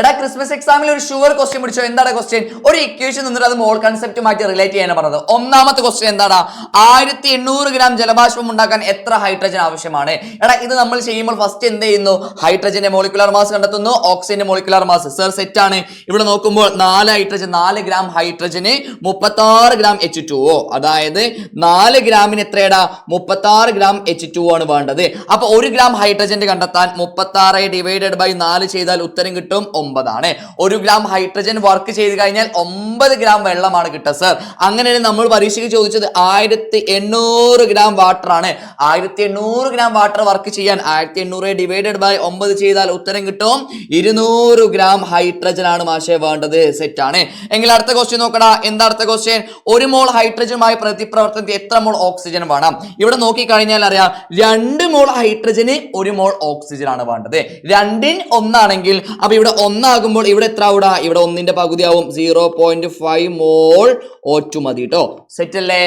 എടാ ക്രിസ്മസ് എക്സാമിൽ ഒരു ഷുവർ ക്വസ്റ്റ്യൻ പിടിച്ചോ. എന്താണ് ക്വസ്റ്റ്യൻ? ഒരു ഇക്വേഷൻ നിന്നിട്ട് അത് മോൾ കൺസെപ്റ്റുമായിട്ട് റിലേറ്റ് ചെയ്യാനാണ് പറഞ്ഞത്. ഒന്നാമത്തെ ക്വസ്റ്റ്യൻ എന്താണ്? 1800 ഗ്രാം ജലബാഷ്പം ഉണ്ടാക്കാൻ എത്ര ഹൈഡ്രജൻ ആവശ്യമാണ്? എടാ ഇത് നമ്മൾ ചെയ്യുമ്പോൾ ഫസ്റ്റ് എന്ത് ചെയ്യുന്നു? ഹൈഡ്രജന്റെ മോളിക്കുലർ മാസ് കണ്ടെത്തുന്നു, ഓക്സിജന്റെ മോളിക്കുലർ മാസ്. സർ സെറ്റ് ആണ്. ഇവിടെ നോക്കുമ്പോൾ 4 ഹൈഡ്രജൻ, 4 ഗ്രാം ഹൈഡ്രജന് 36 ഗ്രാം H2O. അതായത് 4 ഗ്രാമിന് എത്രയടാ? 36 ഗ്രാം H2O ആണ് വേണ്ടത്. അപ്പൊ 1 ഗ്രാം ഹൈഡ്രജന്റെ കണ്ടെത്താൻ 36 ഡിവൈഡഡ് ബൈ 4 ചെയ്താൽ ഉത്തരം കിട്ടും 9 ആണ്. 1 ഗ്രാം ഹൈഡ്രജൻ വർക്ക് ചെയ്ത് കഴിഞ്ഞാൽ 9 ഗ്രാം വെള്ളമാണ് കിട്ടുക സർ. അങ്ങനെ നമ്മൾ പരീക്ഷയ്ക്ക് ചോദിച്ചത് 1800 ഗ്രാം വാട്ടർ ആണ്. 1800 ഗ്രാം വാട്ടർ വർക്ക് ചെയ്യാൻ 1800 ഡിവൈഡഡ് ബൈ 9 ചെയ്താൽ ഉത്തരം കിട്ടും 200 ഗ്രാം ഹൈഡ്രജൻ ആണ് മാഷെ വേണ്ടത്. സെറ്റ് ആണ്. എങ്കിൽ അടുത്ത ക്വസ്റ്റ്യൻ നോക്കടാ. എന്താ അടുത്ത ക്വസ്റ്റ്യൻ? 1 മോൾ ഹൈഡ്രജനുമായി പ്രതിപ്രവർത്തനത്തിൽ എത്ര മോൾ ഓക്സിജൻ വേണം? ഇവിടെ നോക്കിക്കഴിഞ്ഞാൽ അറിയാം 2 മോൾ ഹൈഡ്രജന് 1 മോൾ ഓക്സിജൻ ആണ് വേണ്ടത്. 2 ഒന്നാണെങ്കിൽ അപ്പൊ ഇവിടെ ഒന്നാകുമ്പോൾ ഇവിടെ എത്ര ആവൂടാ? ഇവിടെ 1ന്റെ പകുതിയാവും. 0.5 മോൾ O2 മതി കേട്ടോ. സെറ്റ് അല്ലേ?